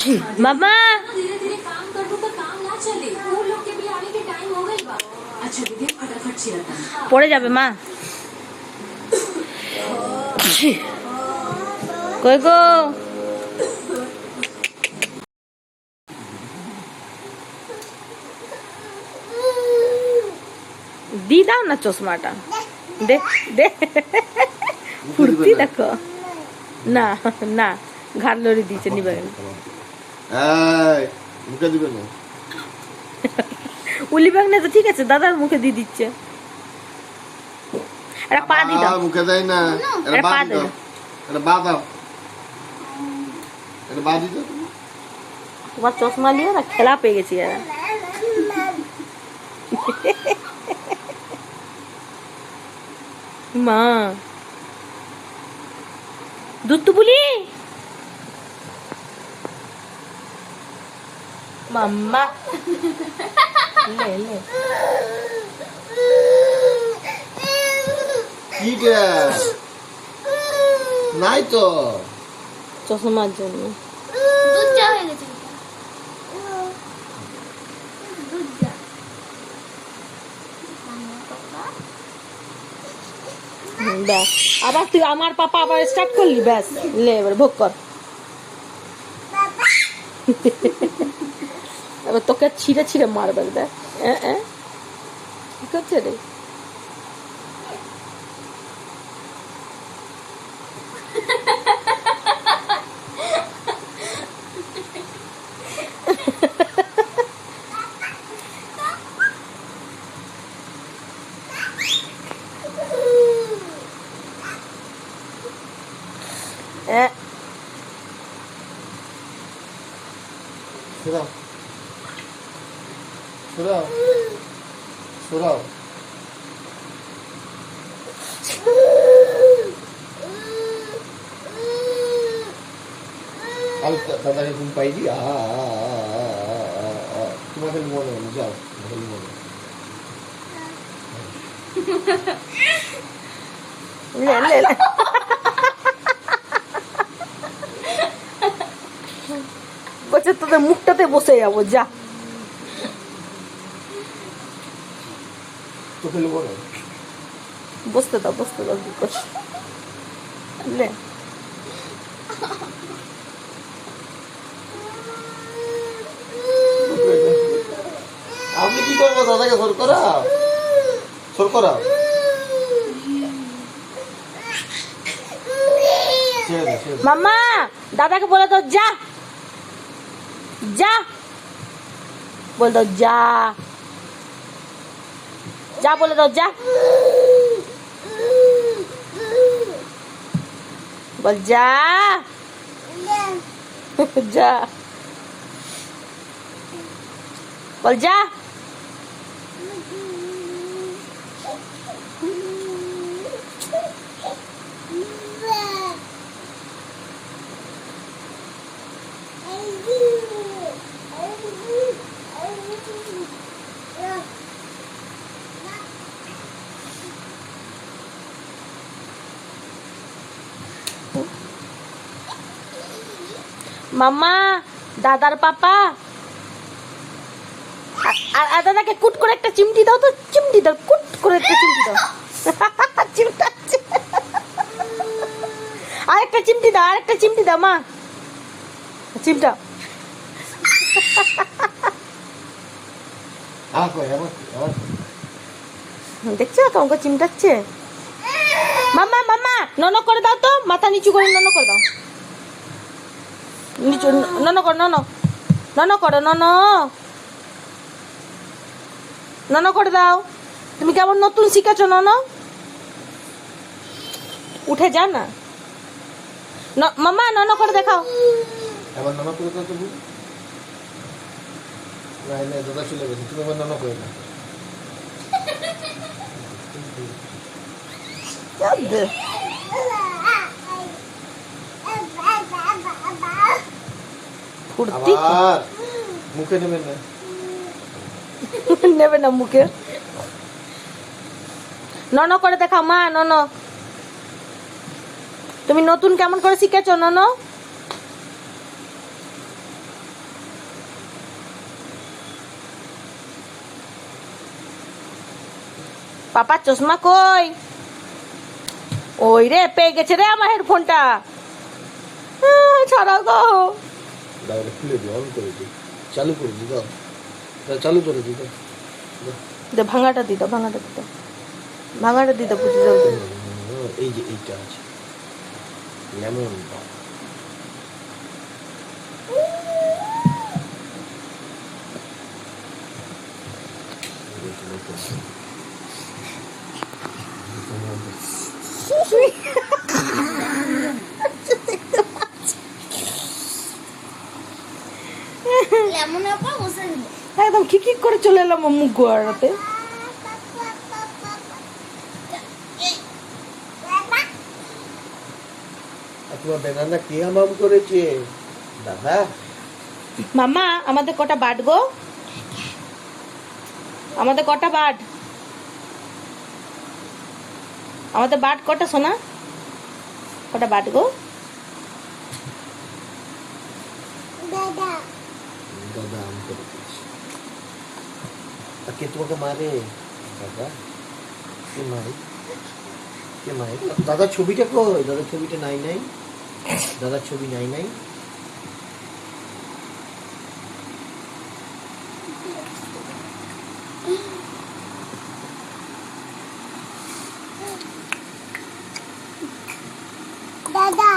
मामा धीरे धीरे काम कर दो तो काम ना चले। वो लोग के भी आने के टाइम हो गई बा। अच्छा दीदी फटाफट छिड़का। पड़े जाबे मा কই গো দি দাও না চশমাটা দে দে ফুর্তি দেখো না না ঘাড় লড়ি দিয়েছে নিবে মুখে দিবে না উলি ব্যাগ না তো ঠিক আছে দাদার মুখে দিয়ে দিচ্ছে এটা পা দি দাও মুখে দেয় না এটা পা পা দাও দাও এটা পা দাও এটা পা দিতে তোমার চশমা নিয়ে না খেলা পেয়ে গেছি এরা মা দুধ তো বলি মাম্মা লে লে কি রে নাই তো চশমার জন্য দুধ চা হয়ে গেছে দুধ চা ব্যাস আবার তুই আমার পাপা আবার স্টার্ট করলি ব্যাস লে এবার ভোগ কর এবার তোকে ছিঁড়ে ছিঁড়ে মারবে দেখ কি করছে রে সরাও সরাও সরাও আমি দাদাকে ঘুম পাই দি তোমাকে মনে হলো যাও তোমাকে মনে লে লে বলছে তোদের মুখটাতে বসে যাবো যা তোকে লোবো না বসতে দাও কি করছ লে আপনি কি করবো দাদাকে সর করাও সর করাও মাম্মা দাদাকে বলে দাও যা যা বলে দাও যা যা বলে দাও যা বল যা যা বল যা মাম্মা দাদার পাপা আর দাদাকে কুট করে একটা চিমটি দাও তো চিমটি দাও কুট করে একটা চিমটি দাও চিমটাচ্ছে আরেকটা চিমটি দাও মা চিমটা দেখছো তোমাকে চিমটাচ্ছে মাম্মা মাম্মা নন করে দাও তো মাথা নিচু করে নন করে দাও নিচু নন করো নন করো নন করে দাও তুমি কেমন নতুন শিখেছো নন উঠে যা না মাম্মা নন করে দেখাও এবার নন করে দাও তো না দাদা চলে গেছে তুমি এবার নন করে দাও ফুর্তি মুখে নেবেন না নেবে না মুখে নন করে দেখাও মা নন তুমি নতুন কেমন করে শিখেছো নন পাপার চশমা কই? ওই রে, পেয়ে গেছে রে আমার হেডফোনটা। ছাড়াও গো। দাও খুলে দিই, অন করে দিই, চালু করে দিই, দাও চালু করে দিই, দাও দে ভাঙাটা দিত, ভাঙাটা দিত, ভাঙাটা দিত বুঝে জলদি। এই যে এইটা আছে লেমন। লেমনের উপর বসে দিল। একদম খিক করে চলে এলাম মুখ গোয়াতে। তোমার বেদানা কে হামাম করেছে দাদা? মামা আমাদের কটা বাট গো? আমাদের কটা বাট? আমাদের বাট কটা সোনা? কটা বাট গো? দাদা আম করে দিয়েছে। আর কে তোমাকে মারে? দাদা কে মারে? কে মারে? দাদার ছবিটা কই? দাদার ছবিটা নাই নাই, দাদার ছবি নাই নাই। দাদা